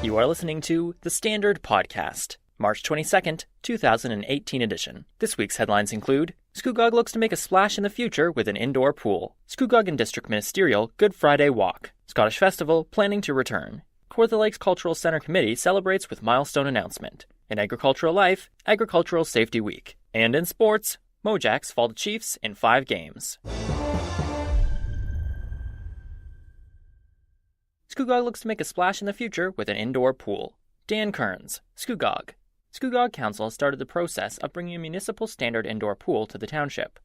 You are listening to The Standard Podcast, March 22nd, 2018 edition. This week's headlines include: Scugog looks to make a splash in the future with an indoor pool. Scugog and District Ministerial Good Friday Walk. Scottish Festival planning to return. Kawartha Lakes Cultural Centre Committee celebrates with Milestone announcement. In Agricultural Life, Agricultural Safety Week. And in sports, MoJacks fall to Chiefs in 5 games. Scugog looks to make a splash in the future with an indoor pool. Dan Kearns, Scugog. Scugog Council started the process of bringing a municipal standard indoor pool to the township.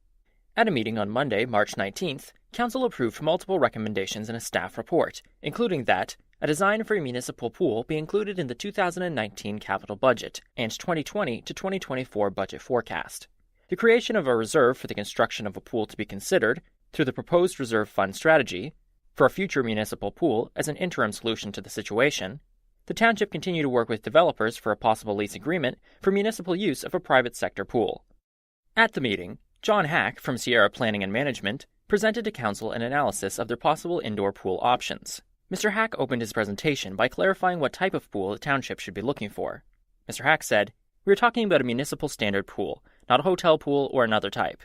At a meeting on Monday, March 19th, Council approved multiple recommendations in a staff report, including that a design for a municipal pool be included in the 2019 capital budget and 2020 to 2024 budget forecast. The creation of a reserve for the construction of a pool to be considered through the proposed reserve fund strategy for a future municipal pool as an interim solution to the situation. The township continued to work with developers for a possible lease agreement for municipal use of a private sector pool. At the meeting, John Hack from Sierra Planning and Management presented to Council an analysis of their possible indoor pool options. Mr. Hack opened his presentation by clarifying what type of pool the township should be looking for. Mr. Hack said, "We are talking about a municipal standard pool, not a hotel pool or another type."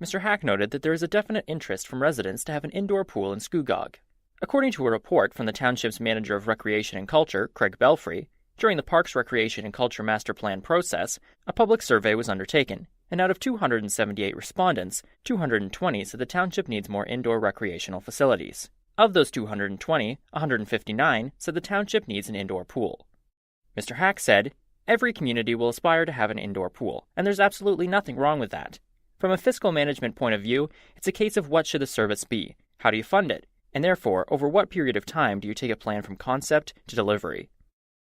Mr. Hack noted that there is a definite interest from residents to have an indoor pool in Scugog. According to a report from the township's manager of recreation and culture, Craig Belfry, during the Parks, Recreation and Culture Master Plan process, a public survey was undertaken, and out of 278 respondents, 220 said the township needs more indoor recreational facilities. Of those 220, 159 said the township needs an indoor pool. Mr. Hack said, "Every community will aspire to have an indoor pool, and there's absolutely nothing wrong with that. From a fiscal management point of view, it's a case of what should the service be, how do you fund it, and therefore, over what period of time do you take a plan from concept to delivery?"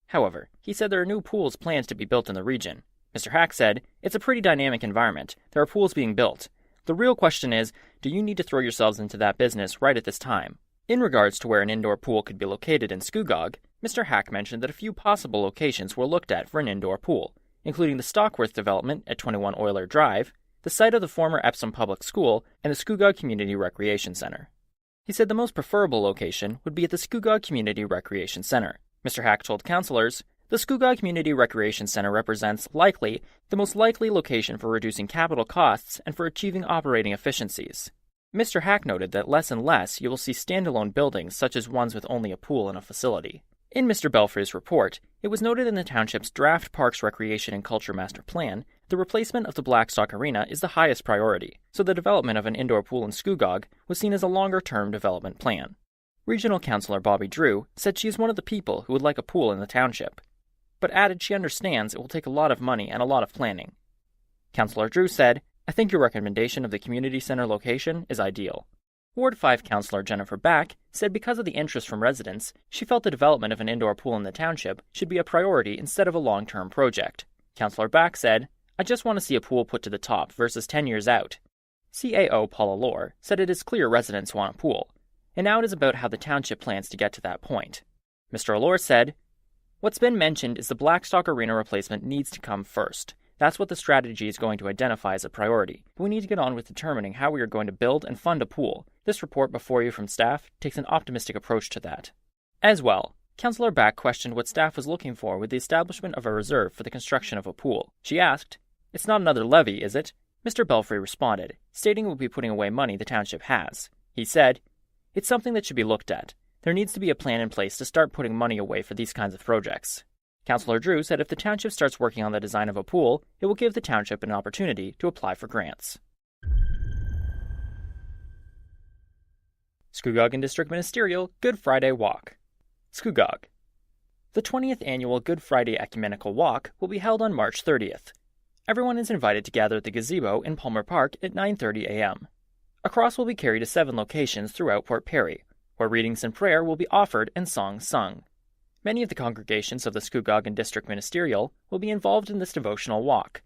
However, he said there are new pools planned to be built in the region. Mr. Hack said, "It's a pretty dynamic environment. There are pools being built. The real question is, do you need to throw yourselves into that business right at this time?" In regards to where an indoor pool could be located in Scugog, Mr. Hack mentioned that a few possible locations were looked at for an indoor pool, including the Stockworth development at 21 Euler Drive, the site of the former Epsom Public School, and the Scugog Community Recreation Center. He said the most preferable location would be at the Scugog Community Recreation Center. Mr. Hack told councillors, "The Scugog Community Recreation Center represents, likely, the most likely location for reducing capital costs and for achieving operating efficiencies." Mr. Hack noted that less and less you will see standalone buildings such as ones with only a pool and a facility. In Mr. Belfry's report, it was noted in the township's draft Parks, Recreation and Culture Master Plan, the replacement of the Blackstock Arena is the highest priority, so the development of an indoor pool in Scugog was seen as a longer-term development plan. Regional Councillor Bobby Drew said she is one of the people who would like a pool in the township, but added she understands it will take a lot of money and a lot of planning. Councillor Drew said, "I think your recommendation of the community center location is ideal." Ward 5 Councillor Jennifer Back said because of the interest from residents, she felt the development of an indoor pool in the township should be a priority instead of a long-term project. Councillor Back said, "I just want to see a pool put to the top versus 10 years out." CAO Paula Lohr said it is clear residents want a pool, and now it is about how the township plans to get to that point. Mr. Allure said, "What's been mentioned is the Blackstock Arena replacement needs to come first. That's what the strategy is going to identify as a priority. But we need to get on with determining how we are going to build and fund a pool. This report before you from staff takes an optimistic approach to that." As well, Councillor Back questioned what staff was looking for with the establishment of a reserve for the construction of a pool. She asked, "It's not another levy, is it?" Mr. Belfry responded, stating it would be putting away money the township has. He said, "It's something that should be looked at. There needs to be a plan in place to start putting money away for these kinds of projects." Councillor Drew said if the township starts working on the design of a pool, it will give the township an opportunity to apply for grants. Scugog and District Ministerial Good Friday Walk. Scugog. The 20th Annual Good Friday Ecumenical Walk will be held on March 30th. Everyone is invited to gather at the gazebo in Palmer Park at 9:30 a.m. A cross will be carried to 7 locations throughout Port Perry, where readings and prayer will be offered and songs sung. Many of the congregations of the Scugog and District Ministerial will be involved in this devotional walk.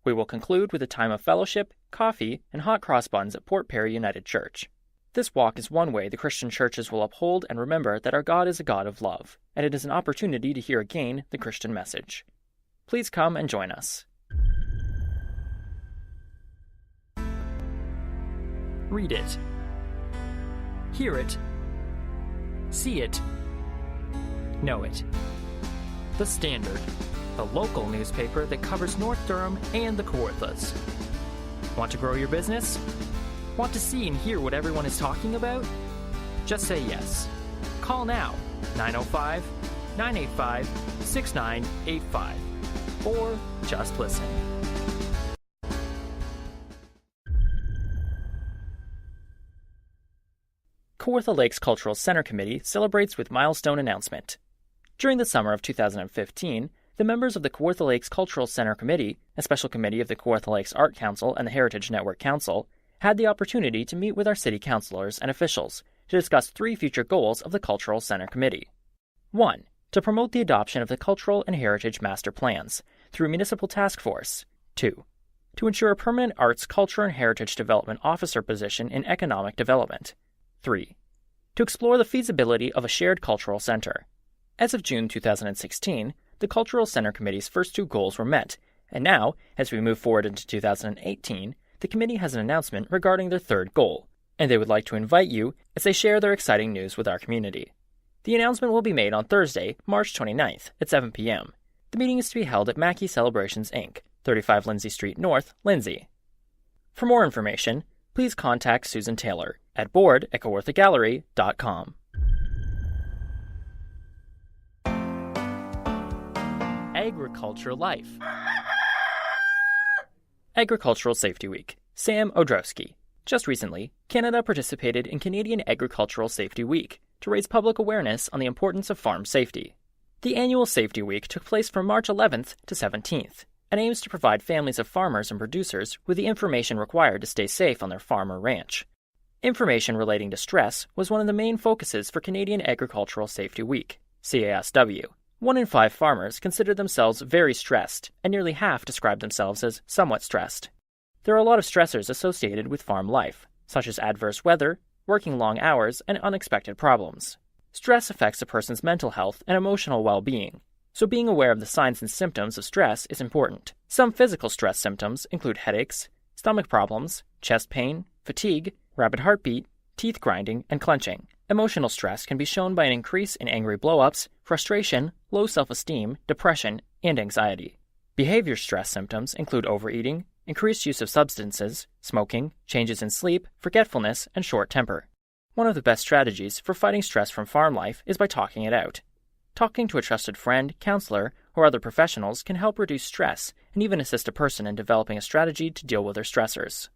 We will conclude with a time of fellowship, coffee, and hot cross buns at Port Perry United Church. This walk is one way the Christian churches will uphold and remember that our God is a God of love, and it is an opportunity to hear again the Christian message. Please come and join us. Read it. Hear it. See it. Know it. The Standard, the local newspaper that covers North Durham and the Kawarthas. Want to grow your business? Want to see and hear what everyone is talking about? Just say yes. Call now, 905-985-6985. Or just listen. Kawartha Lakes Cultural Center Committee celebrates with Milestone announcement. During the summer of 2015, the members of the Kawartha Lakes Cultural Center Committee, a special committee of the Kawartha Lakes Art Council and the Heritage Network Council, had the opportunity to meet with our city councilors and officials to discuss 3 future goals of the Cultural Center Committee. 1. To promote the adoption of the Cultural and Heritage Master Plans through Municipal Task Force. 2. To ensure a permanent Arts, Culture, and Heritage Development Officer position in economic development. 3. To explore the feasibility of a shared cultural center. As of June 2016, the Cultural Center Committee's first 2 goals were met, and now, as we move forward into 2018, the committee has an announcement regarding their 3rd goal, and they would like to invite you as they share their exciting news with our community. The announcement will be made on Thursday, March 29th at 7 p.m. The meeting is to be held at Mackey Celebrations, Inc., 35 Lindsay Street North, Lindsay. For more information, please contact Susan Taylor at board@kawarthagallery.com. Agriculture Life. Agricultural Safety Week. Sam Odrowski. Just recently, Canada participated in Canadian Agricultural Safety Week to raise public awareness on the importance of farm safety. The annual Safety Week took place from March 11th to 17th and aims to provide families of farmers and producers with the information required to stay safe on their farm or ranch. Information relating to stress was one of the main focuses for Canadian Agricultural Safety Week, CASW. 1 in 5 farmers consider themselves very stressed, and nearly half describe themselves as somewhat stressed. There are a lot of stressors associated with farm life, such as adverse weather, working long hours, and unexpected problems. Stress affects a person's mental health and emotional well-being, so being aware of the signs and symptoms of stress is important. Some physical stress symptoms include headaches, stomach problems, chest pain, fatigue, rapid heartbeat, teeth grinding, and clenching. Emotional stress can be shown by an increase in angry blow-ups, frustration, low self-esteem, depression, and anxiety. Behavior stress symptoms include overeating, increased use of substances, smoking, changes in sleep, forgetfulness, and short temper. One of the best strategies for fighting stress from farm life is by talking it out. Talking to a trusted friend, counselor, or other professionals can help reduce stress and even assist a person in developing a strategy to deal with their stressors.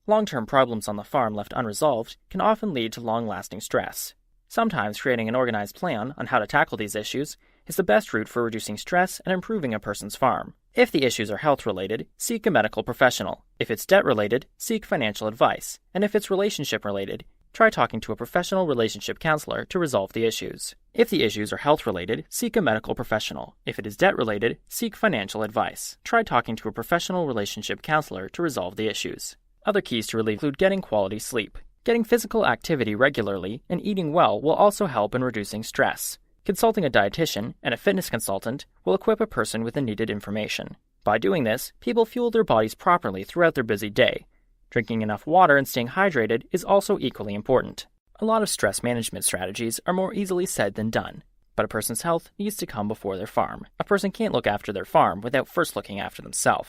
Long-term problems on the farm left unresolved can often lead to long-lasting stress. Sometimes creating an organized plan on how to tackle these issues is the best route for reducing stress and improving a person's farm. If the issues are health-related, seek a medical professional. If it's debt-related, seek financial advice. And if it's relationship-related, try talking to a professional relationship counselor to resolve the issues. If the issues are health-related, seek a medical professional. If it is debt-related, seek financial advice. Try talking to a professional relationship counselor to resolve the issues. Other keys to relief include getting quality sleep. Getting physical activity regularly and eating well will also help in reducing stress. Consulting a dietitian and a fitness consultant will equip a person with the needed information. By doing this, people fuel their bodies properly throughout their busy day. Drinking enough water and staying hydrated is also equally important. A lot of stress management strategies are more easily said than done, but a person's health needs to come before their farm. A person can't look after their farm without first looking after themselves.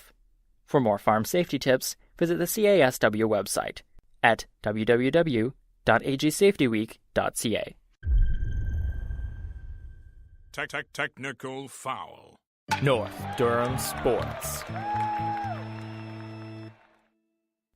For more farm safety tips, visit the CASW website at www.agsafetyweek.ca. Technical foul. North Durham Sports.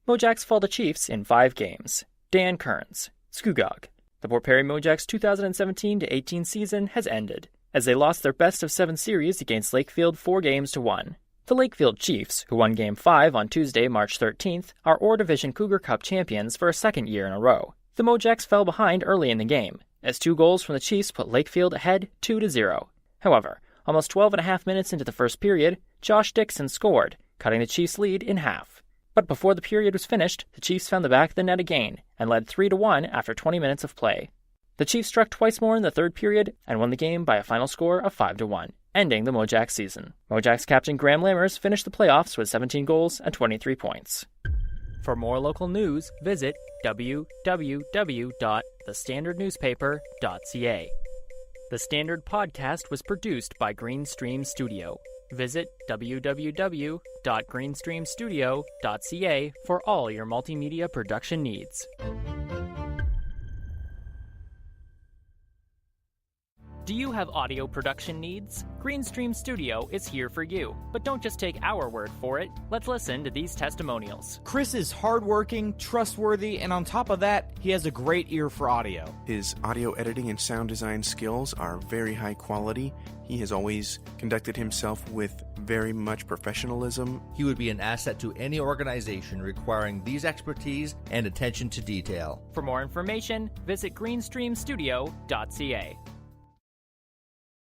MoJacks fall to Chiefs in 5 games. Dan Kearns, Scugog. The Port Perry MoJacks 2017-18 season has ended, as they lost their best-of-7 series against Lakefield 4-1. The Lakefield Chiefs, who won Game 5 on Tuesday, March 13th, are Orr Division Cougar Cup champions for a second year in a row. The MoJacks fell behind early in the game, as 2 goals from the Chiefs put Lakefield ahead 2-0. However, almost 12.5 minutes into the first period, Josh Dixon scored, cutting the Chiefs' lead in half. But before the period was finished, the Chiefs found the back of the net again and led 3-1 after 20 minutes of play. The Chiefs struck twice more in the third period and won the game by a final score of 5-1, ending the MoJacks season. MoJacks captain Graham Lammers finished the playoffs with 17 goals and 23 points. For more local news, visit www.thestandardnewspaper.ca. The Standard Podcast was produced by Greenstream Studio. Visit www.greenstreamstudio.ca for all your multimedia production needs. Do you have audio production needs? Greenstream Studio is here for you. But don't just take our word for it. Let's listen to these testimonials. Chris is hardworking, trustworthy, and on top of that, he has a great ear for audio. His audio editing and sound design skills are very high quality. He has always conducted himself with very much professionalism. He would be an asset to any organization requiring these expertise and attention to detail. For more information, visit greenstreamstudio.ca.